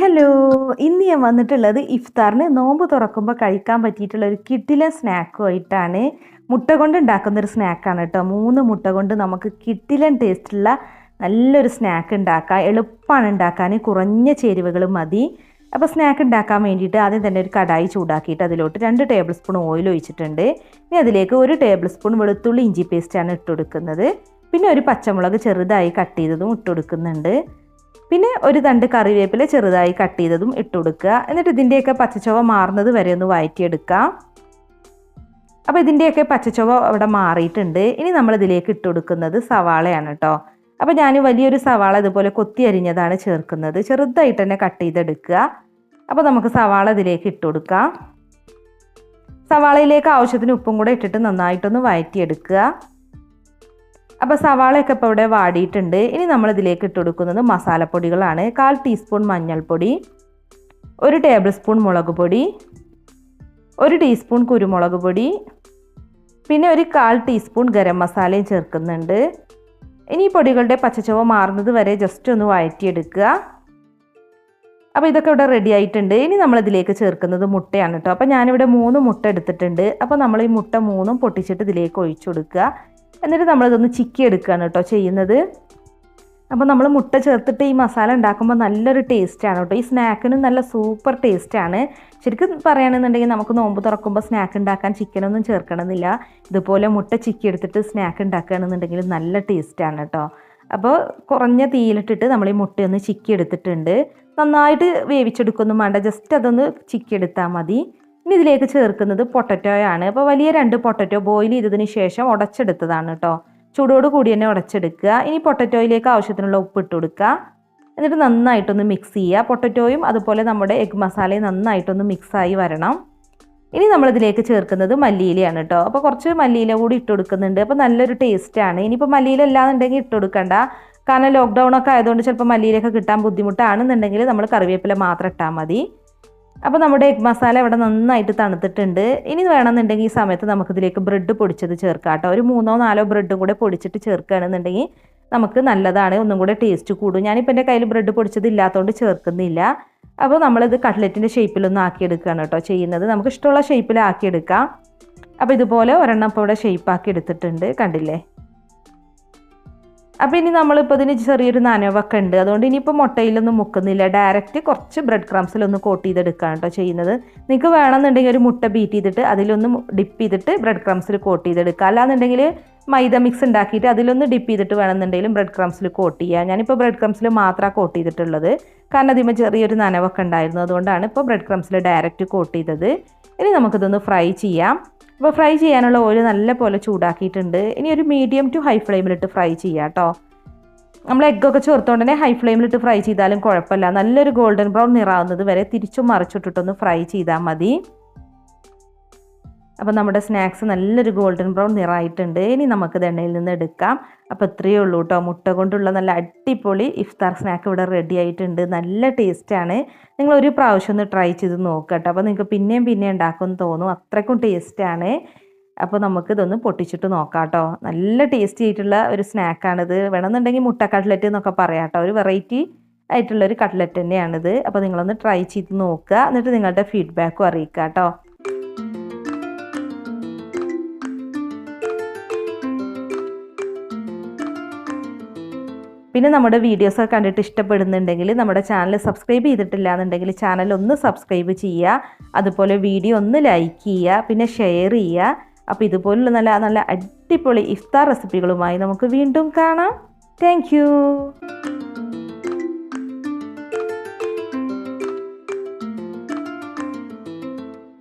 Hello, ഇന്ന് ഞാൻ വന്നിട്ടുള്ളത് ഇഫ്താറിന് നോമ്പ് തുറക്കുമ്പോൾ കഴിക്കാൻ പറ്റിയിട്ടുള്ള ഒരു കിടിലൻ സ്നാക്കുമായിട്ടാണ്. മുട്ട കൊണ്ട് ഉണ്ടാക്കുന്നൊരു സ്നാക്കാണ് കേട്ടോ. 3 മുട്ട കൊണ്ട് നമുക്ക് കിടിലൻ ടേസ്റ്റുള്ള നല്ലൊരു സ്നാക്ക് ഉണ്ടാക്കാം. എളുപ്പമാണ് ഉണ്ടാക്കാൻ, കുറഞ്ഞ ചേരുവകൾ മതി. അപ്പോൾ സ്നാക്ക് ഉണ്ടാക്കാൻ വേണ്ടിയിട്ട് ആദ്യം തന്നെ ഒരു കടായി ചൂടാക്കിയിട്ട് അതിലോട്ട് 2 ടേബിൾ സ്പൂൺ ഓയിൽ ഒഴിച്ചിട്ടുണ്ട്. ഇനി അതിലേക്ക് 1 ടേബിൾ സ്പൂൺ വെളുത്തുള്ളി ഇഞ്ചി പേസ്റ്റാണ് ഇട്ട് കൊടുക്കുന്നത്. പിന്നെ ഒരു പച്ചമുളക് ചെറുതായി കട്ട് ചെയ്തതും ഇട്ട് കൊടുക്കുന്നുണ്ട്. പിന്നെ ഒരു തണ്ട് കറിവേപ്പില ചെറുതായി കട്ട് ചെയ്തതും ഇട്ട് കൊടുക്കുക. എന്നിട്ട് ഇതിൻ്റെയൊക്കെ പച്ചച്ചുവ മാറുന്നത് വരെ ഒന്ന് വഴറ്റിയെടുക്കുക. അപ്പോൾ ഇതിൻ്റെയൊക്കെ പച്ചച്ചുവ അവിടെ മാറിയിട്ടുണ്ട്. ഇനി നമ്മളിതിലേക്ക് ഇട്ട് കൊടുക്കുന്നത് സവാളയാണ് കേട്ടോ. അപ്പോൾ ഞാൻ വലിയൊരു സവാള ഇതുപോലെ കൊത്തി അരിഞ്ഞതാണ് ചേർക്കുന്നത്. ചെറുതായിട്ട് തന്നെ കട്ട് ചെയ്തെടുക്കുക. അപ്പോൾ നമുക്ക് സവാള ഇതിലേക്ക് ഇട്ട് കൊടുക്കാം. സവാളയിലേക്ക് ആവശ്യത്തിന് ഉപ്പും കൂടെ ഇട്ടിട്ട് നന്നായിട്ടൊന്ന് വഴറ്റിയെടുക്കുക. അപ്പോൾ സവാളയൊക്കെ ഇപ്പോൾ ഇവിടെ വാടിയിട്ടുണ്ട്. ഇനി നമ്മളിതിലേക്ക് ഇട്ട് കൊടുക്കുന്നത് മസാലപ്പൊടികളാണ്. 1/4 ടീസ്പൂൺ മഞ്ഞൾപ്പൊടി, 1 ടേബിൾ സ്പൂൺ മുളക് പൊടി, 1 ടീസ്പൂൺ കുരുമുളക് പൊടി, പിന്നെ ഒരു 1/4 ടീസ്പൂൺ ഗരം മസാലയും ചേർക്കുന്നുണ്ട്. ഇനി ഈ പൊടികളുടെ പച്ചച്ചുവ മാറുന്നത് വരെ ജസ്റ്റ് ഒന്ന് വഴറ്റിയെടുക്കുക. അപ്പോൾ ഇതൊക്കെ ഇവിടെ റെഡി ആയിട്ടുണ്ട്. ഇനി നമ്മളിതിലേക്ക് ചേർക്കുന്നത് മുട്ടയാണ് കേട്ടോ. അപ്പോൾ ഞാനിവിടെ 3 മുട്ട എടുത്തിട്ടുണ്ട്. അപ്പോൾ നമ്മൾ ഈ മുട്ട 3ഉം പൊട്ടിച്ചിട്ട് ഇതിലേക്ക് ഒഴിച്ചു കൊടുക്കുക. എന്നിട്ട് നമ്മളിതൊന്ന് ചിക്കി എടുക്കുകയാണ് കേട്ടോ ചെയ്യുന്നത്. അപ്പോൾ നമ്മൾ മുട്ട ചേർത്തിട്ട് ഈ മസാല ഉണ്ടാക്കുമ്പോൾ നല്ലൊരു ടേസ്റ്റാണ് കേട്ടോ. ഈ സ്നാക്കിനും നല്ല സൂപ്പർ ടേസ്റ്റാണ്. ശരിക്കും പറയുകയാണെന്നുണ്ടെങ്കിൽ നമുക്ക് നോമ്പ് തുറക്കുമ്പോൾ സ്നാക്ക് ഉണ്ടാക്കാൻ ചിക്കനൊന്നും ചേർക്കണമെന്നില്ല. ഇതുപോലെ മുട്ട ചിക്കി എടുത്തിട്ട് സ്നാക്ക് ഉണ്ടാക്കുകയാണെന്നുണ്ടെങ്കിൽ നല്ല ടേസ്റ്റാണ് കേട്ടോ. അപ്പോൾ കുറഞ്ഞ തീയിലിട്ടിട്ട് നമ്മൾ ഈ മുട്ടയൊന്ന് ചിക്കി എടുത്തിട്ടുണ്ട്. നന്നായിട്ട് വേവിച്ചെടുക്കൊന്നും വേണ്ട, ജസ്റ്റ് അതൊന്ന് ചിക്കി എടുത്താൽ മതി. ഇനി ഇതിലേക്ക് ചേർക്കുന്നത് പൊട്ടറ്റോയാണ്. അപ്പോൾ വലിയ 2 പൊട്ടറ്റോ ബോയിൽ ചെയ്തതിന് ശേഷം ഉടച്ചെടുത്തതാണ് കേട്ടോ. ചൂടോട് കൂടി തന്നെ ഉടച്ചെടുക്കുക. ഇനി പൊട്ടറ്റോയിലേക്ക് ആവശ്യത്തിനുള്ള ഉപ്പ് ഇട്ട് കൊടുക്കുക. എന്നിട്ട് നന്നായിട്ടൊന്ന് മിക്സ് ചെയ്യുക. പൊട്ടറ്റോയും അതുപോലെ നമ്മുടെ എഗ് മസാലയും നന്നായിട്ടൊന്ന് മിക്സായി വരണം. ഇനി നമ്മളിതിലേക്ക് ചേർക്കുന്നത് മല്ലിയിലയാണ് കേട്ടോ. അപ്പോൾ കുറച്ച് മല്ലിയില കൂടി ഇട്ട് കൊടുക്കുന്നുണ്ട്. അപ്പോൾ നല്ലൊരു ടേസ്റ്റാണ്. ഇനിയിപ്പോൾ മല്ലിയില ഇല്ലാന്നുണ്ടെങ്കിൽ ഇട്ട് കൊടുക്കണ്ട. കാരണം ലോക്ക്ഡൗൺ ഒക്കെ ആയതുകൊണ്ട് ചിലപ്പോൾ മല്ലിയിലൊക്കെ കിട്ടാൻ ബുദ്ധിമുട്ടാണെന്നുണ്ടെങ്കിൽ നമ്മൾ കറിവേപ്പില മാത്രം ഇട്ടാൽ മതി. അപ്പോൾ നമ്മുടെ എഗ് മസാല ഇവിടെ നന്നായിട്ട് തണുത്തിട്ടുണ്ട്. ഇനി വേണമെന്നുണ്ടെങ്കിൽ ഈ സമയത്ത് നമുക്കിതിലേക്ക് ബ്രെഡ് പൊടിച്ചത് ചേർക്കാം കേട്ടോ. ഒരു 3-4 ബ്രെഡും കൂടെ പൊടിച്ചിട്ട് ചേർക്കുകയാണെന്നുണ്ടെങ്കിൽ നമുക്ക് നല്ലതാണ്, ഒന്നും കൂടെ ടേസ്റ്റ് കൂടും. ഞാനിപ്പോൾ എൻ്റെ കയ്യിൽ ബ്രെഡ് പൊടിച്ചത് ഇല്ലാത്തതുകൊണ്ട് ചേർക്കുന്നില്ല. അപ്പോൾ നമ്മളിത് കട്ട്ലറ്റിൻ്റെ ഷേപ്പിലൊന്നും ആക്കിയെടുക്കുകയാണ് കേട്ടോ ചെയ്യുന്നത്. നമുക്ക് ഇഷ്ടമുള്ള ഷേപ്പിലാക്കിയെടുക്കാം. അപ്പോൾ ഇതുപോലെ ഒരെണ്ണം ഇപ്പോൾ ഇവിടെ ഷേപ്പാക്കി എടുത്തിട്ടുണ്ട്, കണ്ടില്ലേ. അപ്പോൾ ഇനി നമ്മളിപ്പോൾ ഇതിന് ചെറിയൊരു നനവൊക്കെ ഉണ്ട്. അതുകൊണ്ട് ഇനിയിപ്പോൾ മുട്ടയിലൊന്നും മുക്കുന്നില്ല, ഡയറക്റ്റ് കുറച്ച് ബ്രെഡ് ക്രംസിലൊന്ന് കോട്ട് ചെയ്തെടുക്കുകയാണ് കേട്ടോ ചെയ്യുന്നത്. നിങ്ങൾക്ക് വേണമെന്നുണ്ടെങ്കിൽ ഒരു മുട്ട ബീറ്റ് ചെയ്തിട്ട് അതിലൊന്ന് ഡിപ്പ് ചെയ്തിട്ട് ബ്രെഡ് ക്രംസിൽ കോട്ട് ചെയ്തെടുക്കുക. അല്ലാന്നുണ്ടെങ്കിൽ മൈദ മിക്സ് ഉണ്ടാക്കിയിട്ട് അതിലൊന്ന് ഡിപ്പ് ചെയ്തിട്ട് വേണമെന്നുണ്ടെങ്കിലും ബ്രെഡ് ക്രംസിൽ കോട്ട് ചെയ്യുക. ഞാനിപ്പോൾ ബ്രെഡ് ക്രംസിൽ മാത്രമാണ് കോട്ട് ചെയ്തിട്ടുള്ളത്, കാരണം അതിന്മേൽ ചെറിയൊരു നനവൊക്കെ ഉണ്ടായിരുന്നു. അതുകൊണ്ടാണ് ഇപ്പോൾ ബ്രെഡ് ക്രംസിൽ ഡയറക്റ്റ് കോട്ട് ചെയ്തത്. ഇനി നമുക്കിതൊന്ന് ഫ്രൈ ചെയ്യാം. അപ്പോൾ ഫ്രൈ ചെയ്യാനുള്ള ഓയിൽ നല്ല പോലെ ചൂടാക്കിയിട്ടുണ്ട്. ഇനി ഒരു മീഡിയം ടു ഹൈ ഫ്ലെയിമിലിട്ട് ഫ്രൈ ചെയ്യാം കേട്ടോ. നമ്മൾ എഗ്ഗൊക്കെ ചേർത്തുകൊണ്ട് തന്നെ ഹൈ ഫ്ലെയിമിലിട്ട് ഫ്രൈ ചെയ്താലും കുഴപ്പമില്ല. നല്ലൊരു ഗോൾഡൻ ബ്രൗൺ നിറാവുന്നത് വരെ തിരിച്ചും മറിച്ചിട്ടിട്ടൊന്ന് ഫ്രൈ ചെയ്താൽ മതി. അപ്പോൾ നമ്മുടെ സ്നാക്സ് നല്ലൊരു ഗോൾഡൻ ബ്രൗൺ നിറായിട്ടുണ്ട്. ഇനി നമുക്കിത് എണ്ണയിൽ നിന്ന് എടുക്കാം. അപ്പോൾ ഇത്രയേ ഉള്ളൂ കേട്ടോ. മുട്ട കൊണ്ടുള്ള നല്ല അടിപൊളി ഇഫ്താർ സ്നാക്ക് ഇവിടെ റെഡി ആയിട്ടുണ്ട്. നല്ല ടേസ്റ്റാണ്. നിങ്ങൾ ഒരു പ്രാവശ്യം ഒന്ന് ട്രൈ ചെയ്ത് നോക്കുക കേട്ടോ. അപ്പോൾ നിങ്ങൾക്ക് പിന്നെയും ഉണ്ടാക്കുമെന്ന് തോന്നും, അത്രയ്ക്കും ടേസ്റ്റാണ്. അപ്പോൾ നമുക്കിതൊന്ന് പൊട്ടിച്ചിട്ട് നോക്കാം കേട്ടോ. നല്ല ടേസ്റ്റി ആയിട്ടുള്ള ഒരു സ്നാക്കാണിത്. വേണമെന്നുണ്ടെങ്കിൽ മുട്ട കട്ട്ലറ്റ് എന്നൊക്കെ പറയാം കേട്ടോ. ഒരു വെറൈറ്റി ആയിട്ടുള്ളൊരു കട്ട്ലറ്റ് തന്നെയാണിത്. അപ്പോൾ നിങ്ങളൊന്ന് ട്രൈ ചെയ്ത് നോക്കുക. എന്നിട്ട് നിങ്ങളുടെ ഫീഡ്ബാക്കും അറിയിക്കുക കേട്ടോ. പിന്നെ നമ്മുടെ വീഡിയോസൊക്കെ കണ്ടിട്ട് ഇഷ്ടപ്പെടുന്നുണ്ടെങ്കിൽ നമ്മുടെ ചാനൽ സബ്സ്ക്രൈബ് ചെയ്തിട്ടില്ല എന്നുണ്ടെങ്കിൽ ചാനൽ ഒന്ന് സബ്സ്ക്രൈബ് ചെയ്യുക. അതുപോലെ വീഡിയോ ഒന്ന് ലൈക്ക് ചെയ്യുക, പിന്നെ ഷെയർ ചെയ്യുക. അപ്പോൾ ഇതുപോലുള്ള നല്ല നല്ല അടിപൊളി ഇഫ്താർ റെസിപ്പികളുമായി നമുക്ക് വീണ്ടും കാണാം. താങ്ക്